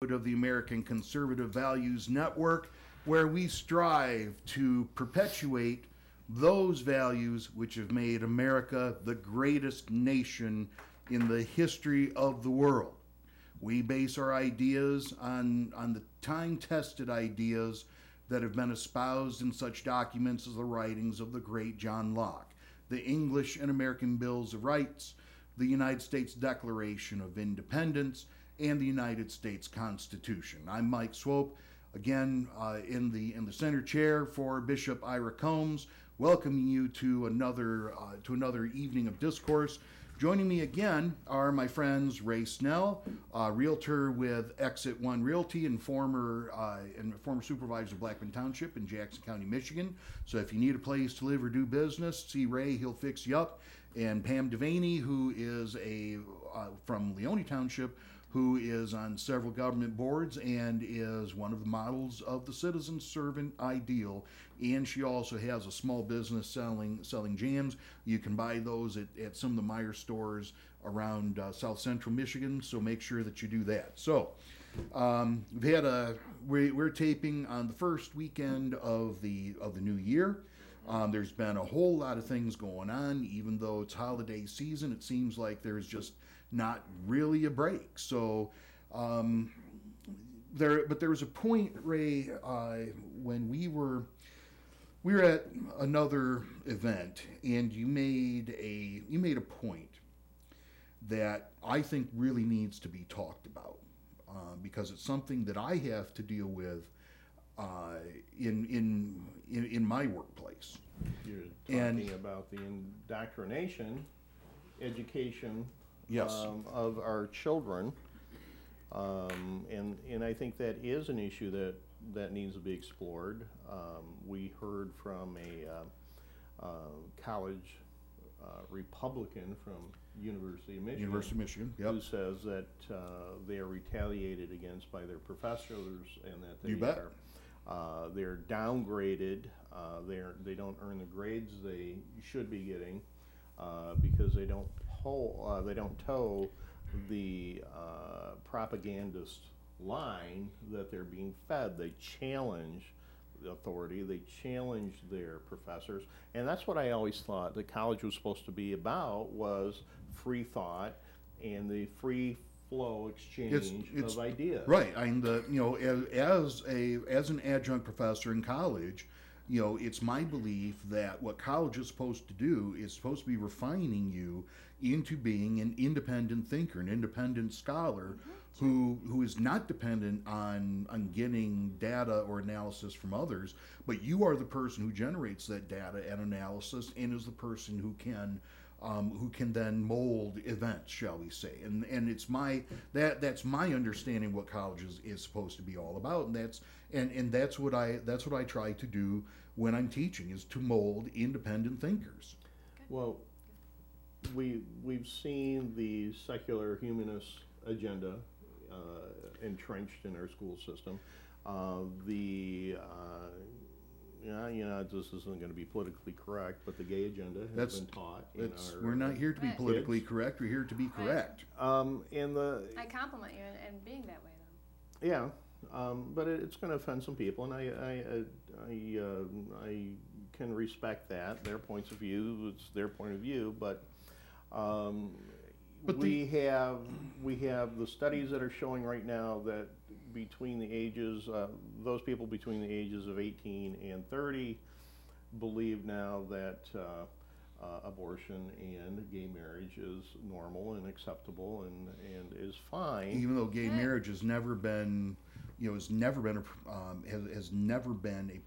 neighborhood of the American Conservative Values Network, where we strive to perpetuate those values which have made America the greatest nation in the history of the world. We base our ideas on the time-tested ideas that have been espoused in such documents as the writings of the great John Locke, the English and American Bills of Rights, the United States Declaration of Independence, and the United States Constitution. I'm Mike Swope, again in the center chair for Bishop Ira Combs, welcoming you to another evening of discourse. Joining me again are my friends Ray Snell, realtor with Exit One Realty and former supervisor of Blackman Township in Jackson County, Michigan. So if you need a place to live or do business, see Ray, he'll fix you up. And Pam Devaney, who is from Leone Township, who is on several government boards and is one of the models of the citizen servant ideal. And she also has a small business selling jams. You can buy those at some of the Meyer stores around South Central Michigan, so make sure that you do that. So we're taping on the first weekend of the new year. There's been a whole lot of things going on. Even though it's holiday season, it seems like there's just not really a break. So there was a point, Ray, when we were at another event, and you made a point that I think really needs to be talked about, because it's something that I have to deal with in my workplace. You're talking about the indoctrination, education, yes, of our children, and I think that is an issue that needs to be explored. We heard from a college Republican from University of Michigan, yep, who says that they are retaliated against by their professors, and that they're downgraded. They don't earn the grades they should be getting because they don't toe the propagandist line that they're being fed. They challenge the authority. They challenge their professors, and that's what I always thought the college was supposed to be about, was free thought and the free flow exchange of ideas. Right. I mean, as an adjunct professor in college, it's my belief that what college is supposed to do is supposed to be refining you into being an independent thinker, an independent scholar, who is not dependent on getting data or analysis from others, but you are the person who generates that data and analysis, and is the person who can then mold events, shall we say? And it's that's my understanding of what college is supposed to be all about, and that's what I try to do when I'm teaching, is to mold independent thinkers. Well, we've seen the secular humanist agenda entrenched in our school system. This isn't going to be politically correct, but the gay agenda has been taught. We're not here to be politically correct. We're here to be correct. I compliment you in being that way, though. Yeah, but it's going to offend some people, and I can respect that. Their points of view, it's their point of view, but we have the studies that are showing right now that between the ages, those people between the ages of 18 and 30 believe now that abortion and gay marriage is normal and acceptable and is fine. Even though gay marriage has never been a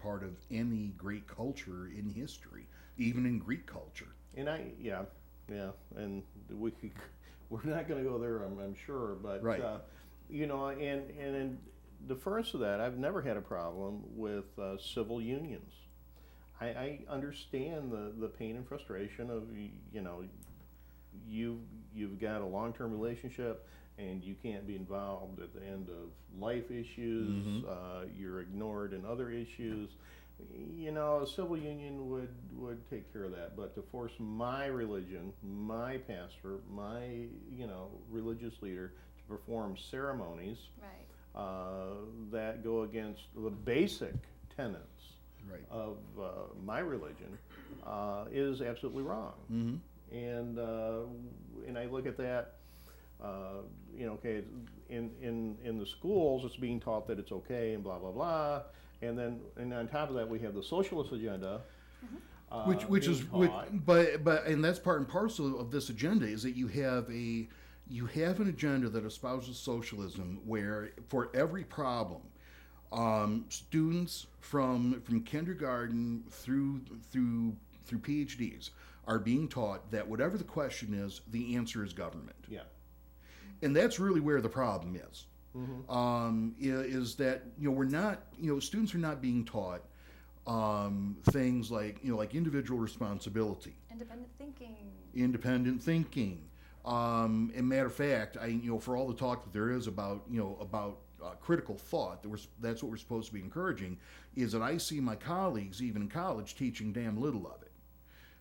part of any great culture in history, even in Greek culture. And and we're not going to go there, I'm sure, but right. And in deference to that, I've never had a problem with civil unions. I understand the pain and frustration of, you've got a long-term relationship and you can't be involved at the end of life issues. Mm-hmm. You're ignored in other issues. A civil union would take care of that, but to force my religion, my pastor, my religious leader to perform ceremonies, right, that go against the basic tenets Right. of my religion is absolutely wrong. Mm-hmm. And I look at that, okay, in the schools it's being taught that it's okay and blah blah blah, and on top of that we have the socialist agenda. Which is but and that's part and parcel of this agenda is that you have an agenda that espouses socialism where for every problem, students from kindergarten through PhDs are being taught that whatever the question is, the answer is government. Yeah. And that's really where the problem is. Mm-hmm. Is that we're not students are not being taught things like individual responsibility, independent thinking. And matter of fact, for all the talk that there is about critical thought, that's what we're supposed to be encouraging. Is that I see my colleagues even in college teaching damn little of it.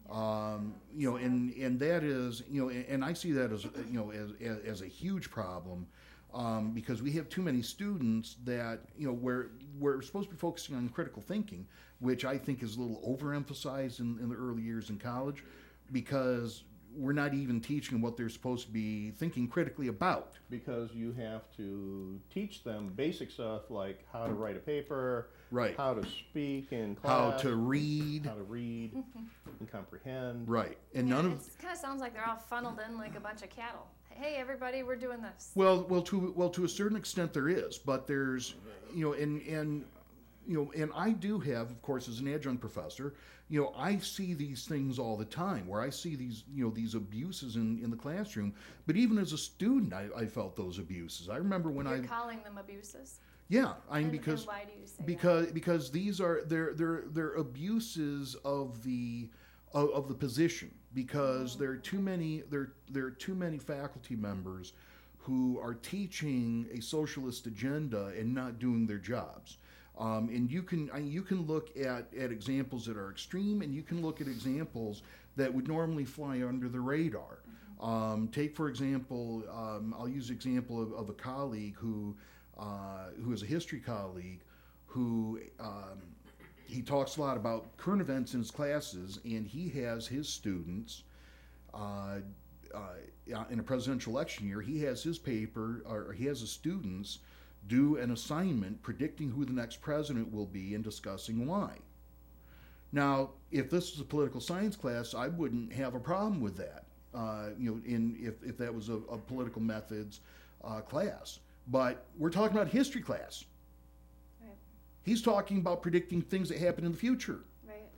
And that is and I see that as a huge problem. Because we have too many students that we're supposed to be focusing on critical thinking, which I think is a little overemphasized in the early years in college, because we're not even teaching them what they're supposed to be thinking critically about. Because you have to teach them basic stuff like how to write a paper, right? How to speak in class, how to read and comprehend, right? And none of it kind of sounds like they're all funneled in like a bunch of cattle. Hey, everybody, we're doing this. Well, to a certain extent there is, but there's, and I do have, of course, as an adjunct professor, I see these things all the time where I see these, these abuses in the classroom. But even as a student, I felt those abuses. I remember when You're calling them abuses. Yeah, because why do you say that? Because these are they're abuses of the position. Because there are too many faculty members who are teaching a socialist agenda and not doing their jobs. And you can look at examples that are extreme, and you can look at examples that would normally fly under the radar. Take for example, I'll use the example of a colleague who is a history colleague who. He talks a lot about current events in his classes, and he has his students in a presidential election year. He has his paper, or he has his students do an assignment predicting who the next president will be and discussing why. Now, if this was a political science class, I wouldn't have a problem with that. If that was a political methods class, but we're talking about history class. He's talking about predicting things that happen in the future. Right.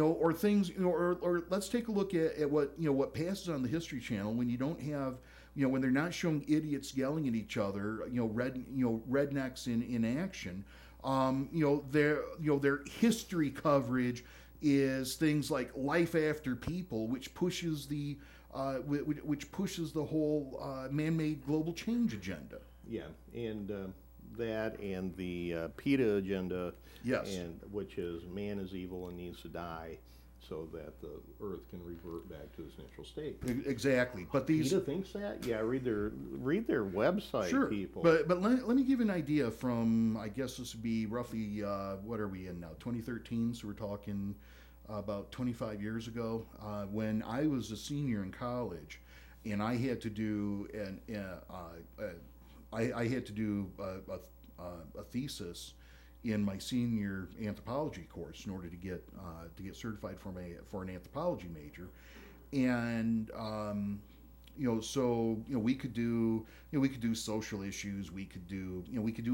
Or things, or let's take a look at what passes on the History Channel when you don't have, when they're not showing idiots yelling at each other, rednecks in action. Their history coverage is things like Life After People, which pushes the whole man-made global change agenda. Yeah, and that and the PETA agenda, yes, and which is man is evil and needs to die, so that the Earth can revert back to its natural state. Exactly, but these PETA thinks that. Yeah, read their website, sure. People. But let me give you an idea from, I guess this would be roughly what are we in now? 2013. So we're talking about 25 years ago, when I was a senior in college, and I had to do I had to do a thesis in my senior anthropology course in order to get certified for an anthropology major, and we could do social issues, we could do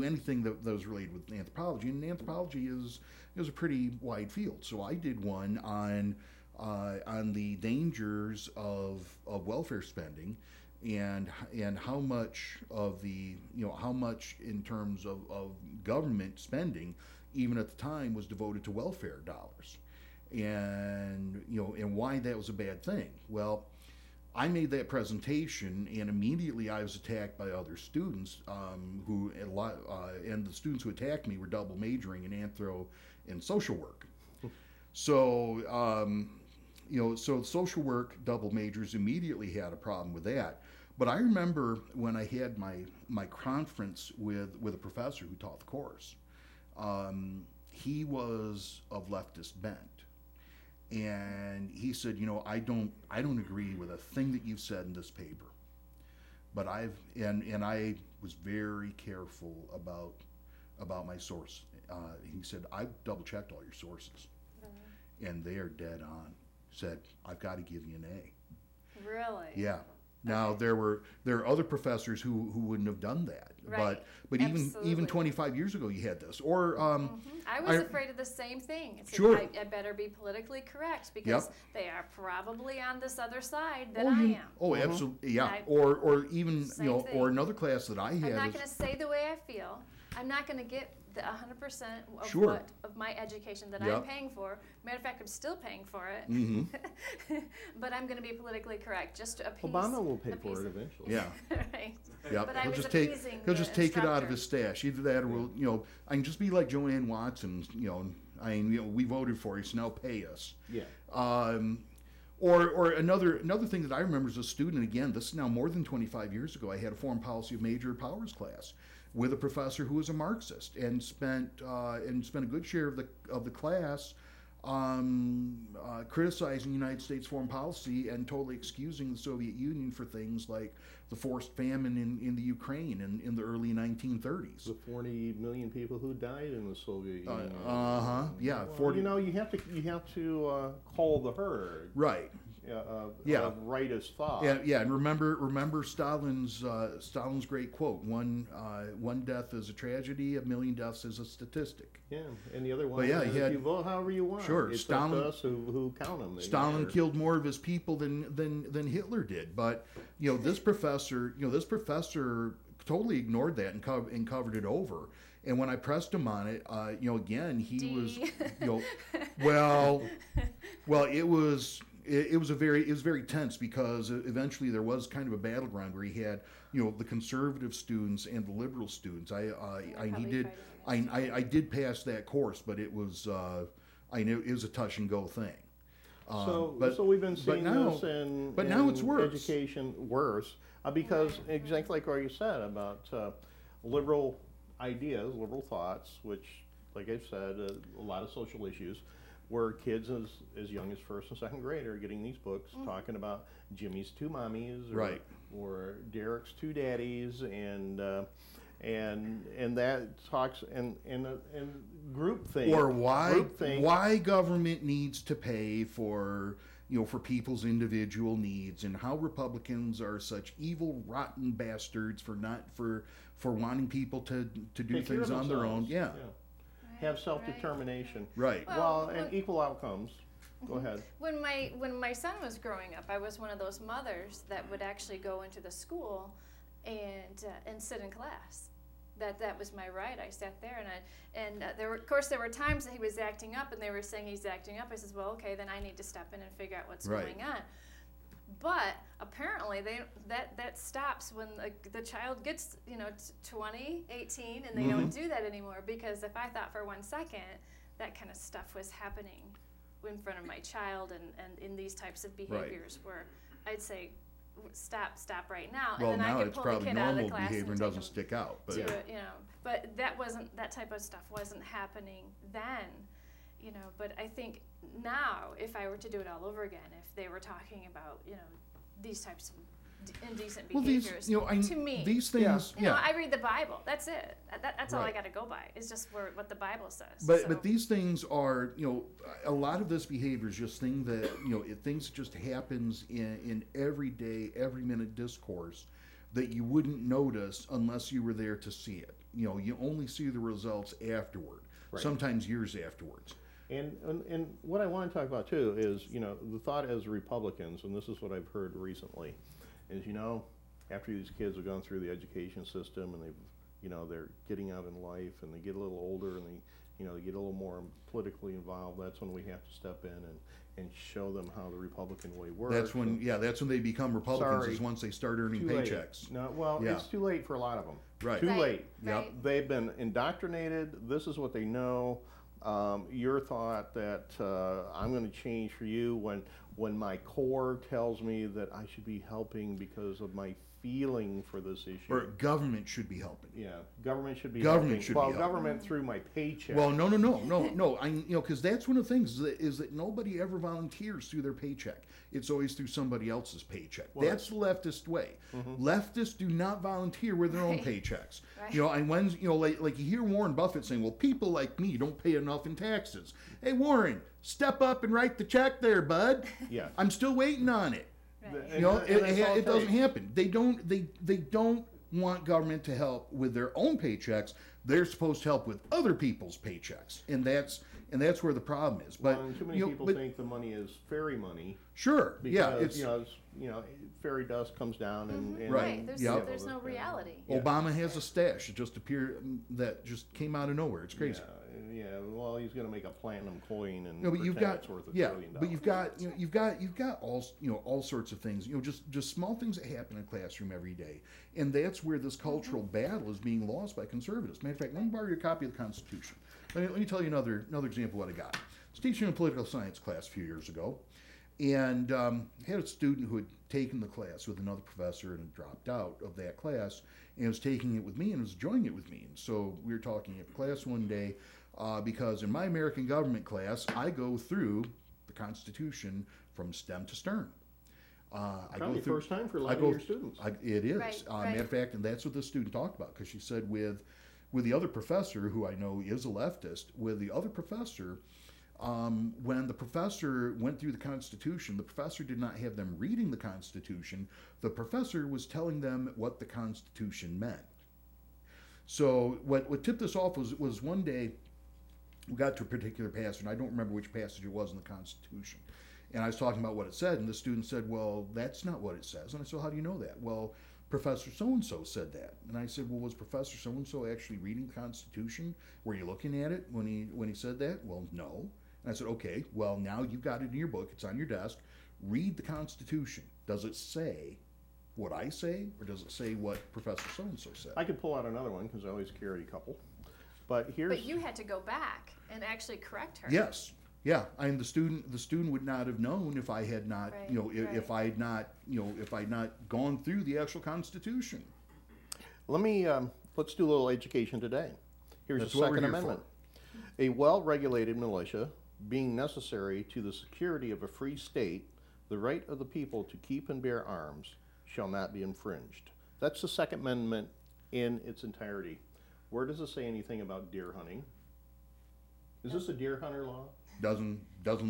anything that was related with anthropology, and anthropology is a pretty wide field. So I did one on the dangers of welfare spending, and how much of the how much in terms of government spending even at the time was devoted to welfare dollars, and and why that was a bad thing. Well, I made that presentation, and immediately I was attacked by other students and the students who attacked me were double majoring in anthro and social work. So so social work double majors immediately had a problem with that. But I remember when I had my conference with a professor who taught the course. He was of leftist bent, and he said, I don't agree with a thing that you've said in this paper, but I was very careful about my source. He said, I've double checked all your sources, and they are dead on. Said, I've got to give you an A. Really? Yeah. Now there are other professors who wouldn't have done that, Right. but Absolutely. even 25 years ago you had this. Or I was afraid of the same thing. It's Sure. I better be politically correct because Yep. they are probably on this other side that oh, I you- am. oh, absolutely, yeah. I- or even Same or thing. another class that I I'm had not is going to say the way I feel. I'm not going to get the 100% of Sure. of my education that Yep. I'm paying for. Matter of fact, I'm still paying for it. Mhm. But I'm going to be politically correct, just to appease. Obama will pay appease- for it eventually. yeah. right. Yeah, But I he'll was just take appeasing he'll the just take it out of instructor. his stash. Either that, or we'll I can just be like Joanne Watson. We voted for you, so now pay us. Yeah. Or another thing that I remember as a student, again, this is now more than 25 years ago, I had a foreign policy of major powers class with a professor who was a Marxist and spent a good share of the class criticizing the United States foreign policy and totally excusing the Soviet Union for things like the forced famine in the Ukraine in the early 1930s. The 40 million people who died in the Soviet Union. Yeah, Well, 40. you have to call the herd. Right. Yeah. Of rightist thought. Yeah, and remember Stalin's great quote: one death is a tragedy, a million deaths is a statistic. Yeah, and the other one But yeah, is he had- you vote however you want. Sure, It's Stalin- up to us who count them. Stalin killed more of his people than Hitler did. But this professor totally ignored that and covered it over. And when I pressed him on it, again he was, well, it was very tense because eventually there was kind of a battleground where he had the conservative students and the liberal students. I did pass that course, but it was I knew it was a touch and go thing. So we've been seeing this but now it's worse. Education worse because exactly like what you said about liberal ideas, liberal thoughts, which, like I've said, a lot of social issues, where kids as young as first and second grade are getting these books talking about Jimmy's two mommies, or Derek's two daddies, and that talks and groupthink, or why government needs to pay for people's individual needs, and how Republicans are such evil, rotten bastards for wanting people to do Take care of things on their own. themselves. Yeah. Have self-determination. Right. Well, And equal outcomes. Go ahead. When my son was growing up, I was one of those mothers that would actually go into the school and sit in class. That was my right. I sat there, and there were times that he was acting up, and they were saying he's acting up. I says, well, okay, then I need to step in and figure out what's Right. going on. But apparently that stops when the child gets 20, 18, and they don't do that anymore, because if I thought for 1 second that kind of stuff was happening in front of my child and in these types of behaviors, where I'd say stop right now, Well, and then I now could it's pull the probably kid out of the normal class behavior and take doesn't him stick out. But to it, but that type of stuff wasn't happening then, but I think now, if I were to do it all over again, if they were talking about these types of indecent behaviors, to me, these things, I read the Bible. That's it. That's all I Right. got to go by. Is just what the Bible says. But these things are, a lot of this behavior is just things that things just happens in everyday, every minute discourse that you wouldn't notice unless you were there to see it. You only see the results afterward, sometimes years afterwards. And what I want to talk about too is the thought as Republicans, and this is what I've heard recently, is after these kids have gone through the education system and they're getting out in life and they get a little older and they get a little more politically involved, that's when we have to step in and show them how the Republican way works. That's when they become Republicans, is once they start earning Too late. paychecks. No, it's too late for a lot of them. Right. Too Right, late. right. Yep. They've been indoctrinated. This is what they know. Your thought that I'm going to change for you when my core tells me that I should be helping because of my feeling for this issue. Or government should be helping. Yeah, government should be Government helping. should well, be helping. government through my paycheck. Well, no. Because that's one of the things is that nobody ever volunteers through their paycheck. It's always through somebody else's paycheck. Well, that's the leftist way. Leftists do not volunteer with their own paychecks. Right. And when like you hear Warren Buffett saying, "Well, people like me don't pay enough in taxes." Hey, Warren, step up and write the check there, bud. Yeah. I'm still waiting on it. Right. It doesn't happen. They don't want government to help with their own paychecks. They're supposed to help with other people's paychecks, and that's where the problem is. But and too many people think the money is fairy money. Sure, Because, yeah, fairy dust comes down and Right. Right. There's no reality. Obama has a stash. It just appeared that just came out of nowhere. It's crazy. Yeah. Well, he's going to make a platinum coin and No, but you've pretend got it's worth $1 yeah, trillion. but you've got all sorts of things. Just small things that happen in a classroom every day, and that's where this cultural battle is being lost by conservatives. Matter of fact, let me borrow your copy of the Constitution. Let me tell you another example of what I got. I was teaching a political science class a few years ago, and had a student who had taken the class with another professor and had dropped out of that class, and was taking it with me and was enjoying it with me. And so we were talking at class one day. Because in my American government class, I go through the Constitution from stem to stern. Probably first time for a lot of your students. It is. Right, Matter of fact, and that's what the student talked about, because she said with the other professor, who I know is a leftist, with the other professor, when the professor went through the Constitution, the professor did not have them reading the Constitution. The professor was telling them what the Constitution meant. So what tipped this off was one day, we got to a particular passage, and I don't remember which passage it was in the Constitution. And I was talking about what it said, and the student said, "Well, that's not what it says." And I said, "How do you know that?" "Well, Professor so-and-so said that." And I said, "Well, was Professor so-and-so actually reading the Constitution? Were you looking at it when he said that?" "Well, no." And I said, "Okay, well, now you've got it in your book. It's on your desk. Read the Constitution. Does it say what I say, or does it say what Professor so-and-so said?" I could pull out another one because I always carry a couple. But you had to go back and actually correct her. Yes. Yeah, and the student would not have known if I had not, Right, if I had not, if I had not gone through the actual Constitution. Let's do a little education today. Here's That's the what we're Second here Amendment. A well-regulated militia, being necessary to the security of a free state, the right of the people to keep and bear arms, shall not be infringed. That's the Second Amendment in its entirety. Where does it say anything about deer hunting? Is this a deer hunter law? Doesn't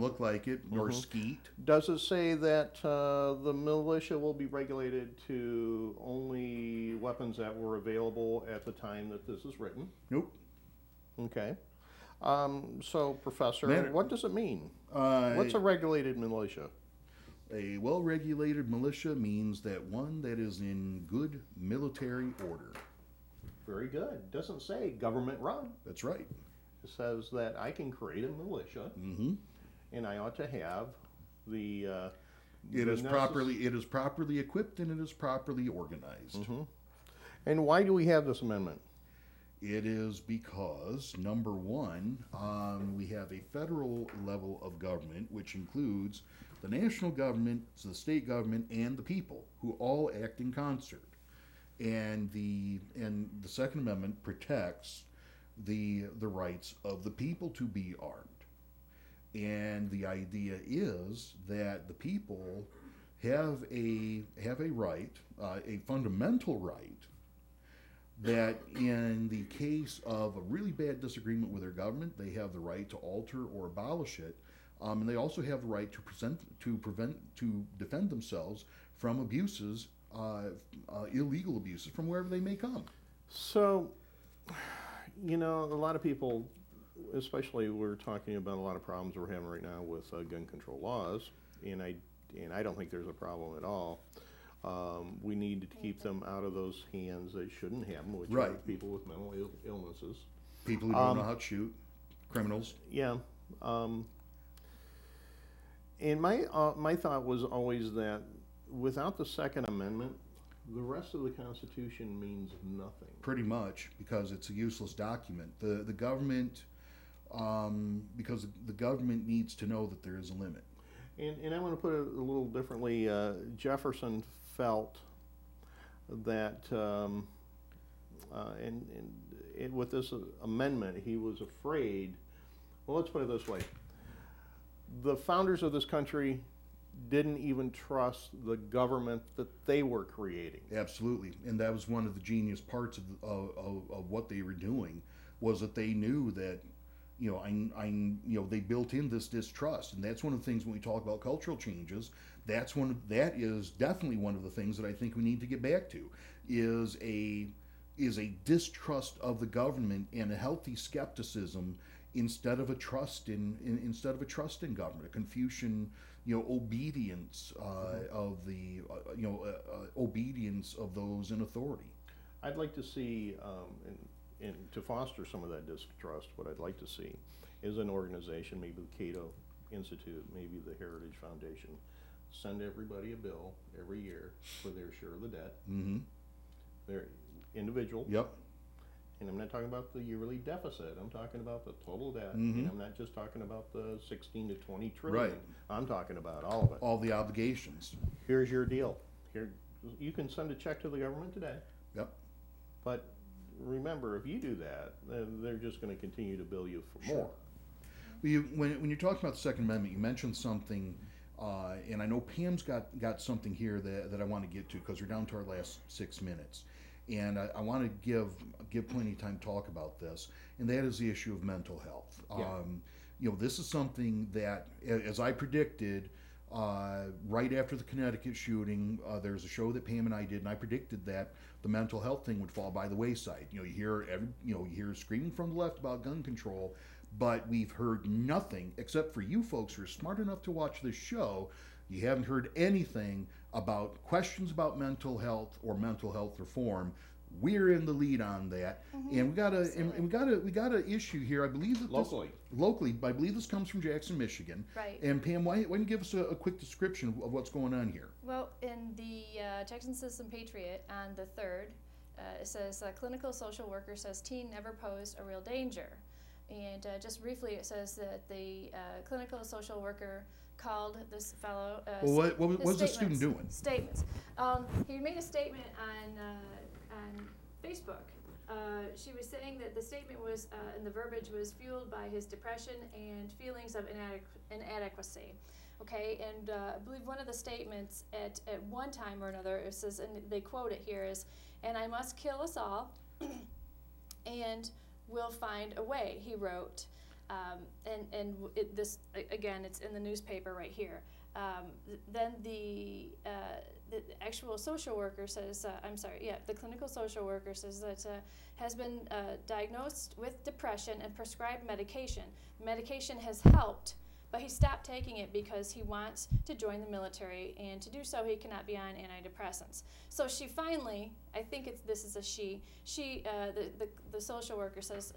look like it, nor skeet. Does it say that the militia will be regulated to only weapons that were available at the time that this is written? Nope. Okay. So, Professor, what does it mean? What's a regulated militia? A well-regulated militia means that one that is in good military order. Very good. Doesn't say government run. That's right. It says that I can create a militia, and I ought to have the. It is properly equipped and it is properly organized. And why do we have this amendment? It is because, number one, we have a federal level of government, which includes the national government, the state government, and the people, who all act in concert. And the Second Amendment protects the rights of the people to be armed. And the idea is that the people have a right, a fundamental right, that in the case of a really bad disagreement with their government, they have the right to alter or abolish it, and they also have the right to defend themselves from abuses, illegal abuses, from wherever they may come. So, a lot of people, especially we're talking about a lot of problems we're having right now with gun control laws, and I don't think there's a problem at all. We need to keep them out of those hands that shouldn't have them, which are people with mental illnesses. People who don't know how to shoot, criminals. Yeah. And my thought was always that without the Second Amendment, the rest of the Constitution means nothing. Pretty much, because it's a useless document. The government, because the government needs to know that there is a limit. And I want to put it a little differently. Jefferson felt that, with this amendment, he was afraid. Well, let's put it this way. The founders of this country didn't even trust the government that they were creating. Absolutely, and that was one of the genius parts of what they were doing, was that they knew that, they built in this distrust, and that's one of the things when we talk about cultural changes. That is definitely one of the things that I think we need to get back to, is a distrust of the government and a healthy skepticism instead of a trust in government, a Confucian obedience of the obedience of those in authority. I'd like to see, and to foster some of that distrust, what I'd like to see is an organization, maybe the Cato Institute, maybe the Heritage Foundation, send everybody a bill every year for their share of the debt. Mm-hmm. They're individual. Yep. And I'm not talking about the yearly deficit. I'm talking about the total debt. Mm-hmm. And I'm not just talking about the 16 to 20 trillion. Right. I'm talking about all of it. All the obligations. Here's your deal. Here, you can send a check to the government today. Yep. But remember, if you do that, then they're just going to continue to bill you for Sure. more. Well, when you're talking about the Second Amendment, you mentioned something, and I know Pam's got something here that I want to get to, because we're down to our last 6 minutes. And I want to give plenty of time to talk about this, and that is the issue of mental health. Yeah. This is something that, as I predicted, right after the Connecticut shooting, there's a show that Pam and I did, and I predicted that the mental health thing would fall by the wayside. You hear screaming from the left about gun control, but we've heard nothing except for you folks who are smart enough to watch this show. You haven't heard anything about questions about mental health or mental health reform. We're in the lead on that, Mm-hmm. and we got an issue here. I believe that Locally, I believe this comes from Jackson, Michigan. Right. And Pam, why don't you give us a quick description of what's going on here? Well, in the Jackson Citizen Patriot on the 3rd, it says clinical social worker says teen never posed a real danger. And just briefly, it says that the clinical social worker called this fellow. What was the student doing? Statements. He made a statement on Facebook. She was saying that the statement was, and the verbiage was fueled by his depression and feelings of inadequacy. Okay, and I believe one of the statements at one time or another, it says, and they quote it here, is, "And I must kill us all, and we'll find a way," he wrote. This, again, it's in the newspaper right here. Then the actual social worker says, the clinical social worker says that has been diagnosed with depression and prescribed medication. Medication has helped, but he stopped taking it because he wants to join the military, and to do so he cannot be on antidepressants. So she finally, I think this is a she, the social worker says,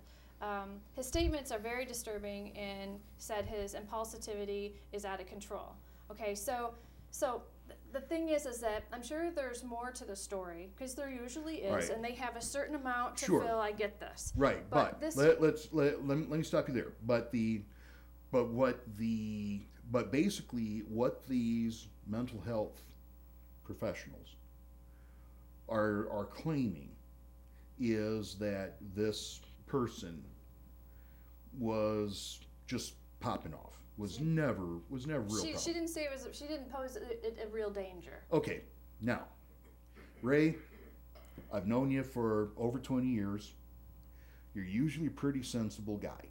his statements are very disturbing, and said his impulsivity is out of control. Okay, so the thing is that I'm sure there's more to the story, because there usually is, Right. and they have a certain amount to Sure. fill. I get this. Right, but let me stop you there. But basically what these mental health professionals are claiming is that this person was just popping off, was never real problem. She didn't say it was. She didn't pose a real danger. Okay, now, Ray, I've known you for over 20 years. You're usually a pretty sensible guy.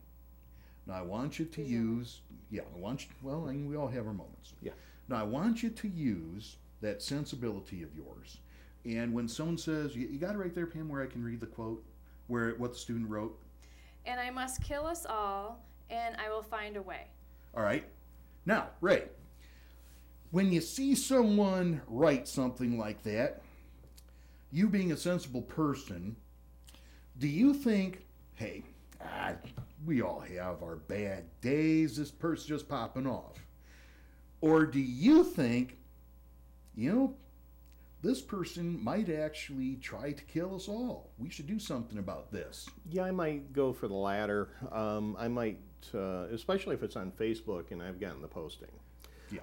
Now I want you to use, we all have our moments. Yeah. Now I want you to use that sensibility of yours. And when someone says, you got it right there, Pam, where I can read the quote, what the student wrote. "And I must kill us all, and I will find a way." All right. Now, Ray, when you see someone write something like that, you being a sensible person, do you think, hey, we all have our bad days, this person's just popping off? Or do you think, this person might actually try to kill us all? We should do something about this. Yeah, I might go for the latter. I might, especially if it's on Facebook and I've gotten the posting. Yeah.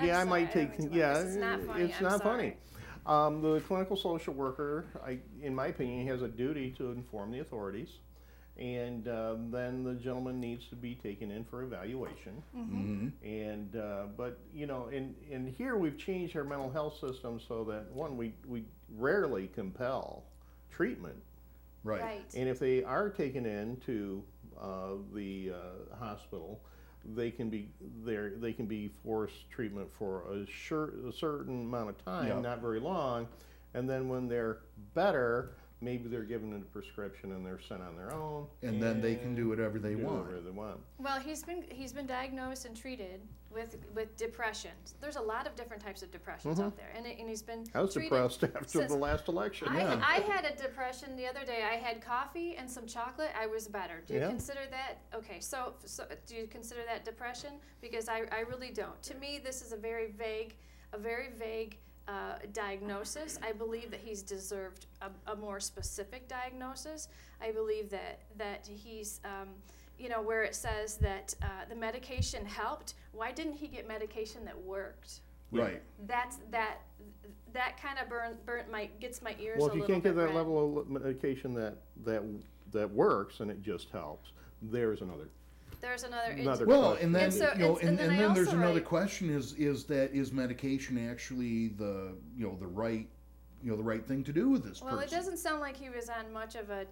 Yeah, I might take. Yeah, This is not funny. it's I'm not sorry. funny. The clinical social worker, in my opinion, has a duty to inform the authorities, and then the gentleman needs to be taken in for evaluation. And but you know, in here we've changed our mental health system so that one, we rarely compel treatment. Right. And if they are taken into the hospital, they can be forced treatment for a certain amount of time, Yep. not very long, and then when they're better, maybe they're given a prescription and they're sent on their own. And then they can do whatever they want. Well, he's been diagnosed and treated with depression. There's a lot of different types of depressions out there, and he's been. I was treated depressed after since, the last election. I had a depression the other day. I had coffee and some chocolate. I was better. Do you consider that okay? So do you consider that depression? Because I really don't. To me, this is a very vague diagnosis. I believe that he's deserved a more specific diagnosis. I believe that he's, where it says that the medication helped. Why didn't he get medication that worked? Right. That kind of gets my ears. Well, a if you little can't get bit that red. level of medication that works and it just helps, there's another. There's another. Well, and then and then there's another write, question: is medication actually the right thing to do with this Well, person? it doesn't sound like he was on much of a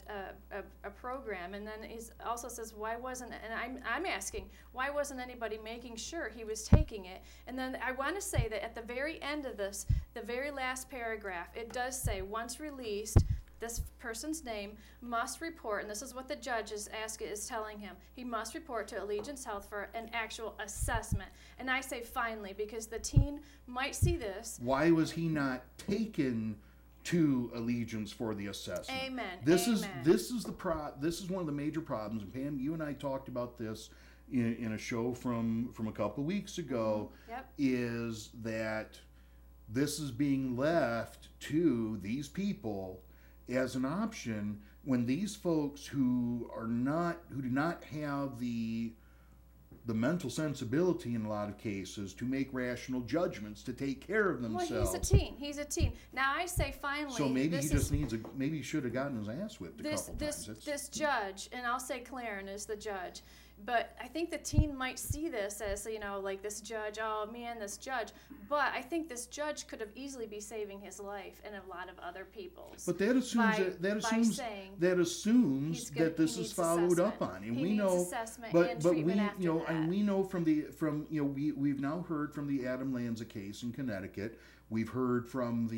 program. And then he also says, why wasn't, and I'm asking, why wasn't anybody making sure he was taking it? And then I want to say that at the very end of this, the very last paragraph, it does say, once released, this person's name must report, and this is what the judge is telling him, he must report to Allegiance Health for an actual assessment. And I say finally, because the teen might see this. Why was he not taken to Allegiance for the assessment? Amen. This Amen. is one of the major problems. And Pam, you and I talked about this in a show from a couple of weeks ago. Yep. Is that this is being left to these people as an option when these folks who do not have the mental sensibility in a lot of cases to make rational judgments to take care of themselves. Well, he's a teen. Now I say finally. So maybe maybe he should have gotten his ass whipped a couple times. This judge, and I'll say Claren is the judge, but I think the teen might see this as, like this judge, oh man, this judge. But I think this judge could have easily be saving his life and a lot of other people's. But that assumes that this is followed up on, and we know. But we know we've now heard from the Adam Lanza case in Connecticut. We've heard from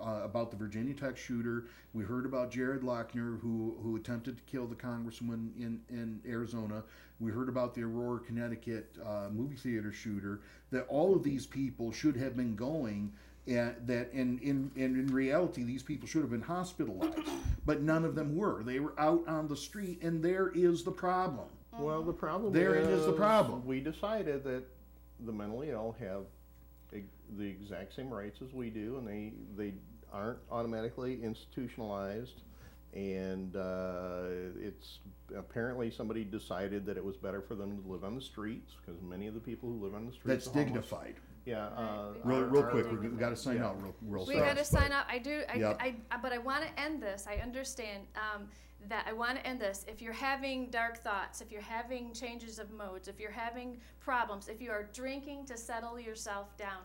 about the Virginia Tech shooter. We heard about Jared Lochner, who attempted to kill the congressman in Arizona. We heard about the Aurora, Connecticut movie theater shooter. That all of these people should have been going, and in reality, these people should have been hospitalized, but none of them were. They were out on the street, and there is the problem. Well, the problem is the problem. We decided that the mentally ill have the exact same rights as we do, and they aren't automatically institutionalized. And it's apparently somebody decided that it was better for them to live on the streets, because many of the people who live on the streets That's dignified. Yeah. Real quick, we've got to sign out real fast. We got to sign out. I do. Yep. But I want to end this. I understand that I want to end this. If you're having dark thoughts, if you're having changes of modes, if you're having problems, if you are drinking to settle yourself down,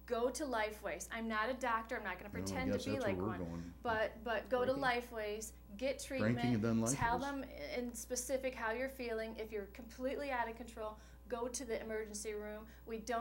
go to Lifeways. I'm not a doctor. I'm not going to pretend to be like one. But go to Lifeways, get treatment. Tell them in specific how you're feeling. If you're completely out of control, go to the emergency room. We don't